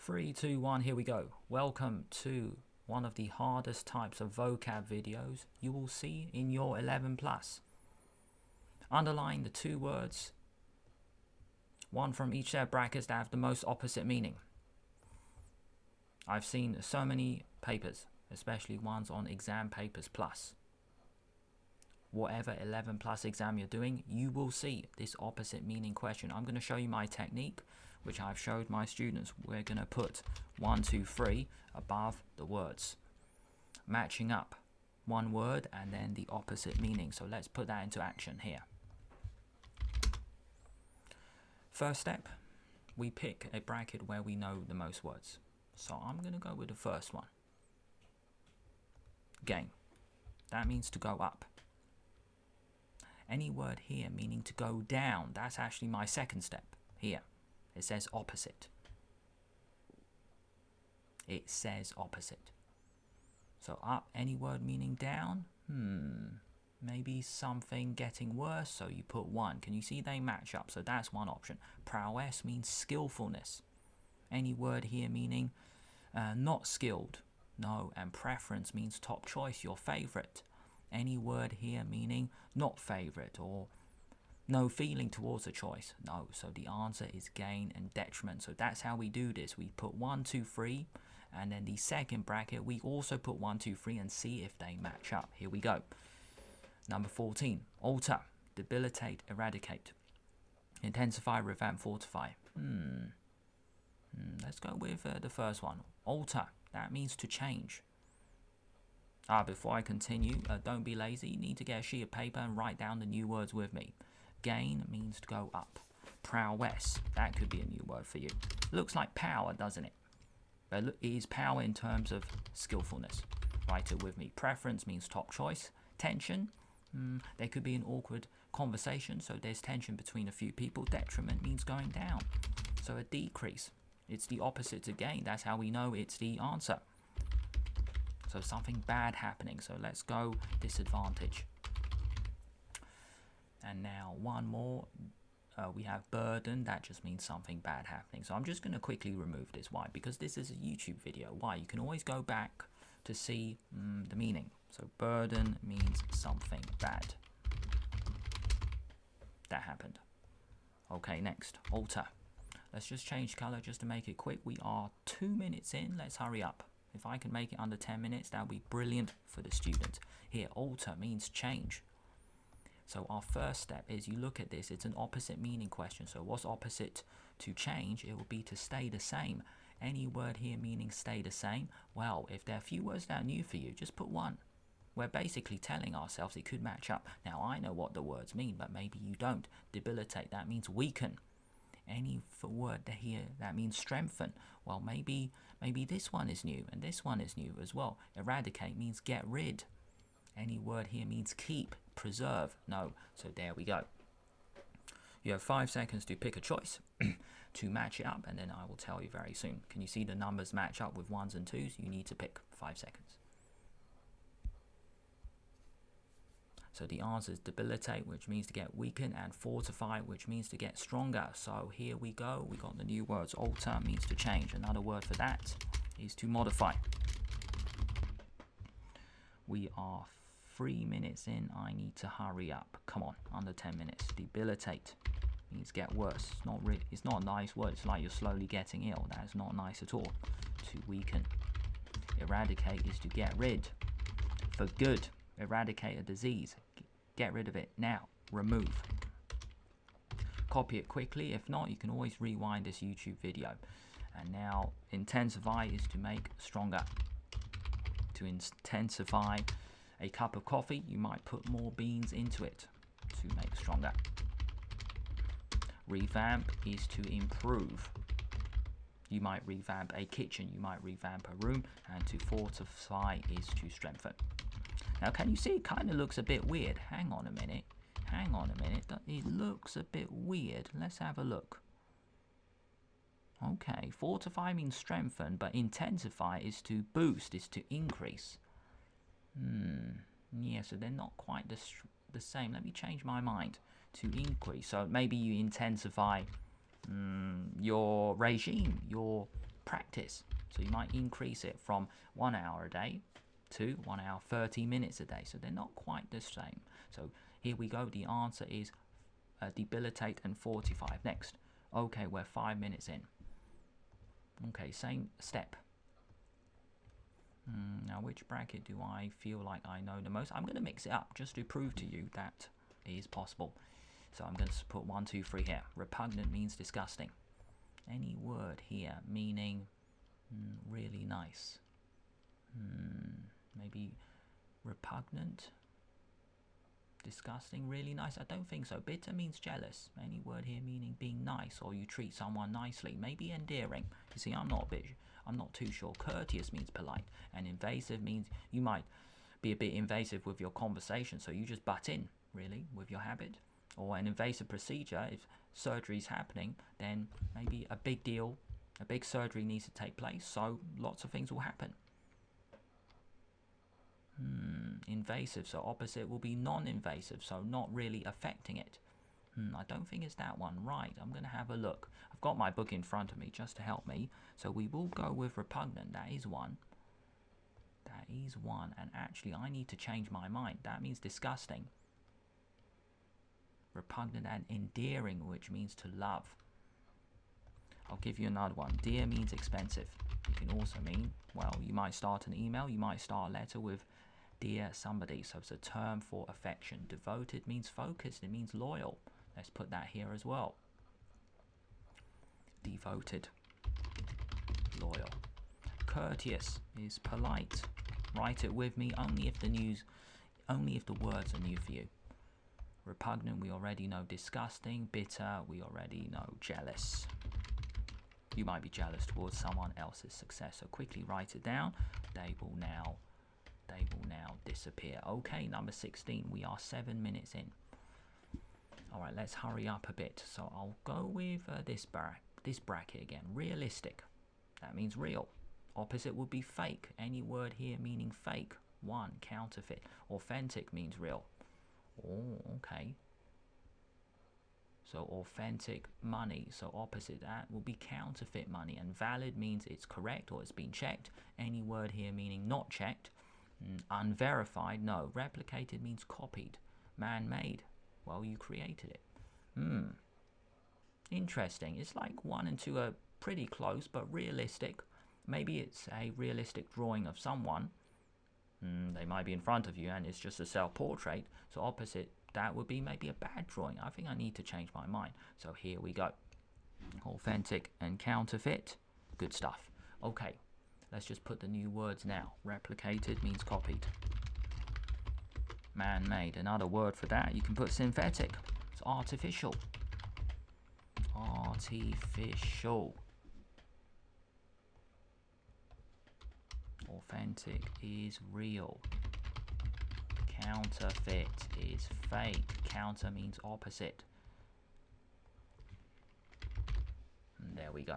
Three, two, one, here we go. Welcome to one of the hardest types of vocab videos you will see in your 11 plus. Underline the two words, one from each set of brackets that have the most opposite meaning. I've seen so many papers, especially ones on exam papers plus. Whatever 11 plus exam you're doing, you will see this opposite meaning question. I'm going to show you my technique, which I've showed my students. We're going to put 1, 2, 3 above the words, matching up one word and then the opposite meaning. So let's put that into action here. First step, we pick a bracket where we know the most words. So I'm going to go with the first one. Gain. That means to go up. Any word here meaning to go down, that's actually my second step here. It says opposite. It says opposite. So up, any word meaning down, maybe something getting worse, so you put 1. Can you see they match up? So that's one option. Prowess means skillfulness. Any word here meaning not skilled, no. And preference means top choice, your favorite. Any word here meaning not favorite or no feeling towards a choice, no. So the answer is gain and detriment. So that's how we do this. We put 1, 2, 3, and then the second bracket we also put 1, 2, 3 and see if they match up. Here we go. Number 14, alter, debilitate, eradicate, intensify, revamp, fortify. Let's go with the first one. Alter, that means to change. Before I continue, don't be lazy. You need to get a sheet of paper and write down the new words with me. Gain means to go up. Prowess, that could be a new word for you. Looks like power, doesn't it? But it is power in terms of skillfulness. Write it with me. Preference means top choice. Tension, there could be an awkward conversation, so there's tension between a few people. Detriment means going down. So a decrease. It's the opposite to gain. That's how we know it's the answer. So something bad happening. So let's go disadvantage. And now one more. We have burden. That just means something bad happening. So I'm just going to quickly remove this. Why? Because this is a YouTube video. Why? You can always go back to see the meaning. So burden means something bad that happened. Okay, next. Alter. Let's just change color just to make it quick. We are 2 minutes in. Let's hurry up. If I can make it under 10 minutes, that would be brilliant for the student. Here, alter means change. So our first step is you look at this. It's an opposite meaning question. So what's opposite to change? It will be to stay the same. Any word here meaning stay the same? Well, if there are a few words that are new for you, just put 1. We're basically telling ourselves it could match up. Now, I know what the words mean, but maybe you don't. Debilitate, that means weaken. Any word here that means strengthen. Well, maybe this one is new and this one is new as well. Eradicate means get rid. Any word here means keep, preserve. No. So there we go. You have 5 seconds to pick a choice to match it up, and then I will tell you very soon. Can you see the numbers match up with 1s and 2s? You need to pick 5 seconds. So the answer is debilitate, which means to get weaken, and fortify, which means to get stronger. So here we go. We got the new words. Alter means to change. Another word for that is to modify. We are 3 minutes in. I need to hurry up. Come on, under 10 minutes. Debilitate means get worse. It's not a nice word. It's like you're slowly getting ill. That is not nice at all. To weaken. Eradicate is to get rid. For good. Eradicate a disease. Get rid of it now. Remove. Copy it quickly. If not, you can always rewind this YouTube video. And now intensify is to make stronger. To intensify a cup of coffee, you might put more beans into it to make stronger. Revamp is to improve. You might revamp a kitchen, you might revamp a room, and to fortify is to strengthen. Now, can you see it kind of looks a bit weird? Hang on a minute. It looks a bit weird. Let's have a look. Okay, fortify means strengthen, but intensify is to boost, is to increase. Yeah, so they're not quite the same. Let me change my mind. To increase. So maybe you intensify your regime, your practice. So you might increase it from 1 hour a day to 1 hour 30 minutes a day. So they're not quite the same. So here we go. The answer is debilitate and 45. Next. Okay, we're 5 minutes in. Okay, same step. Now, which bracket do I feel like I know the most? I'm going to mix it up just to prove to you that it is possible. So I'm going to put 1, 2, 3 here. Repugnant means disgusting. Any word here meaning really nice. Maybe repugnant, disgusting, really nice. I don't think so. Bitter means jealous. Any word here meaning being nice, or you treat someone nicely. Maybe endearing. You see, I'm not too sure. Courteous means polite, and invasive means you might be a bit invasive with your conversation, so you just butt in, really, with your habit. Or an invasive procedure, if surgery is happening, then maybe a big deal, a big surgery needs to take place, so lots of things will happen. Invasive, so opposite will be non-invasive, so not really affecting it. I don't think it's that one. Right, I'm going to have a look. I've got my book in front of me just to help me. So we will go with repugnant. That is one. That is one. And actually, I need to change my mind. That means disgusting. Repugnant and endearing, which means to love. I'll give you another one. Dear means expensive. It can also mean, well, you might start an email. You might start a letter with dear somebody. So it's a term for affection. Devoted means focused. It means loyal. Let's put that here as well. Devoted, loyal. Courteous is polite. Write it with me only if the words are new for you. Repugnant, we already know. Disgusting. Bitter, we already know. Jealous. You might be jealous towards someone else's success. So quickly write it down. They will now disappear. Okay, number 16. We are 7 minutes in. All right, let's hurry up a bit. So I'll go with this bracket again. Realistic. That means real. Opposite would be fake. Any word here meaning fake. 1. Counterfeit. Authentic means real. Oh, okay. So authentic money. So opposite that will be counterfeit money. And valid means it's correct or it's been checked. Any word here meaning not checked. Unverified, no. Replicated means copied. Man-made. Well, you created it. Interesting. It's like 1 and 2 are pretty close, but realistic. Maybe it's a realistic drawing of someone. They might be in front of you and it's just a self-portrait. So opposite, that would be maybe a bad drawing. I think I need to change my mind. So here we go. Authentic and counterfeit. Good stuff. Okay, let's just put the new words now. Replicated means copied. Man-made. Another word for that, you can put synthetic. It's artificial. Artificial. Authentic is real. Counterfeit is fake. Counter means opposite. And there we go.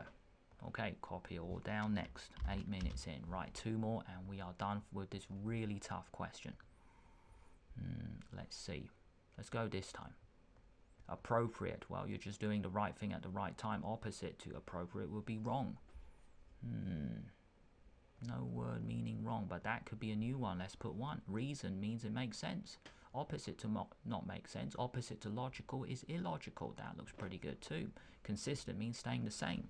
Okay, copy it all down. Next, 8 minutes in. Right, 2 more and we are done with this really tough question. Let's see. Let's go this time. Appropriate. Well, you're just doing the right thing at the right time. Opposite to appropriate would be wrong. No word meaning wrong, but that could be a new one. Let's put 1. Reason means it makes sense. Opposite to not make sense. Opposite to logical is illogical. That looks pretty good too. Consistent means staying the same.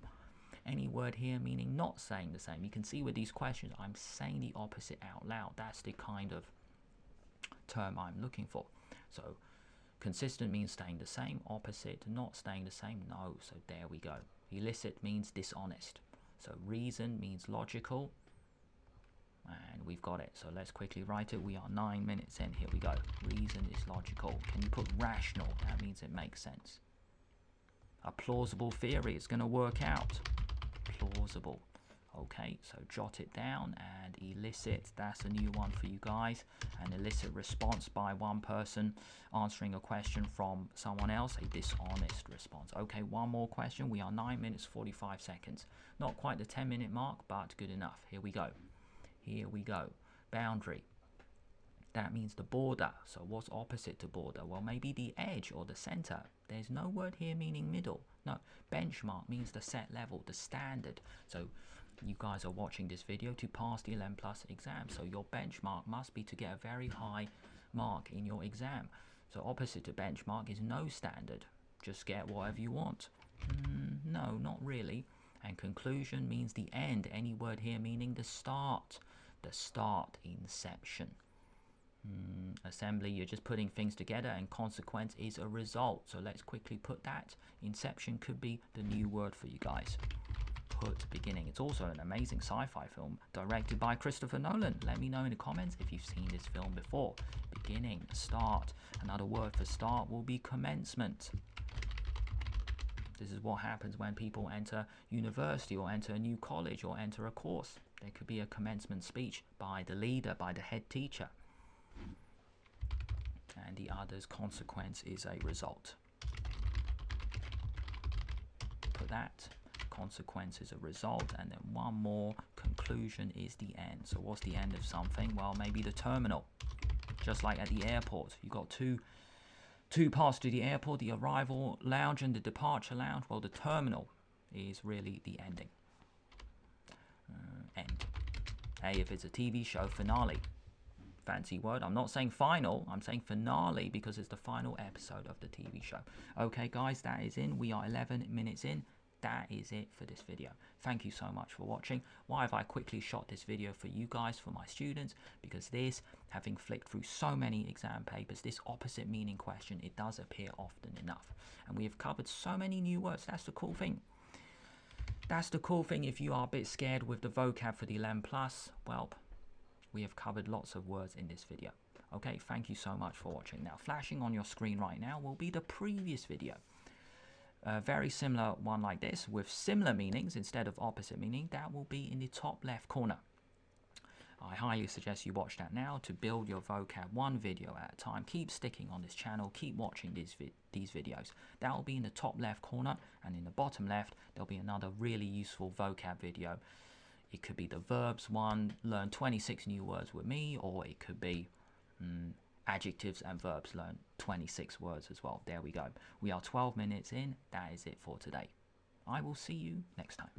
Any word here meaning not saying the same. You can see with these questions, I'm saying the opposite out loud. That's the kind of term I'm looking for. So consistent means staying the same. Opposite, not staying the same. No. So there we go. Illicit means dishonest. So reason means logical. And we've got it. So let's quickly write it. We are 9 minutes in. Here we go. Reason is logical. Can you put rational? That means it makes sense. A plausible theory. It's going to work out. Plausible. Okay, so jot it down. And elicit. That's a new one for you guys. An illicit response by one person answering a question from someone else. A dishonest response. Okay, one more question. We are 9 minutes 45 seconds. Not quite the 10-minute mark, but good enough. Here we go. Here we go. Boundary. That means the border. So what's opposite to border? Well, maybe the edge or the center. There's no word here meaning middle. No. Benchmark means the set level, the standard. So You guys are watching this video to pass the 11 plus exam, so your benchmark must be to get a very high mark in your exam. So opposite to benchmark is no standard, just get whatever you want. No, not really. And conclusion means the end, any word here meaning the start, inception. Assembly, you're just putting things together, and consequence is a result. So let's quickly put that. Inception could be the new word for you guys. Put beginning. It's also an amazing sci-fi film directed by Christopher Nolan. Let me know in the comments if you've seen this film before. Beginning, start. Another word for start will be commencement. This is what happens when people enter university or enter a new college or enter a course. There could be a commencement speech by the leader, by the head teacher. And the other's consequence is a result. Put that. Consequence is a result, and then one more, conclusion is the end. So what's the end of something? Well, maybe the terminal. Just like at the airport, you got two parts to the airport, the arrival lounge and the departure lounge. Well, the terminal is really the ending. End. If it's a TV show, finale. Fancy word. I'm not saying final, I'm saying finale, because it's the final episode of the TV show. Okay guys, that is in. We are 11 minutes in. That is it for this video. Thank you so much for watching. Why have I quickly shot this video for you guys, for my students? Because this, having flicked through so many exam papers, this opposite meaning question, it does appear often enough. And we have covered so many new words. That's the cool thing. That's the cool thing. If you are a bit scared with the vocab for the 11 plus, well, we have covered lots of words in this video. Okay, thank you so much for watching. Now, flashing on your screen right now will be the previous video. A very similar one like this with similar meanings instead of opposite meaning. That will be in the top left corner. I highly suggest you watch that now to build your vocab one video at a time. Keep sticking on this channel, keep watching these videos. That will be in the top left corner, and in the bottom left there'll be another really useful vocab video. It could be the verbs one, learn 26 new words with me, or it could be adjectives and verbs, learn 26 words as well. There we go. We are 12 minutes in. That is it for today. I will see you next time.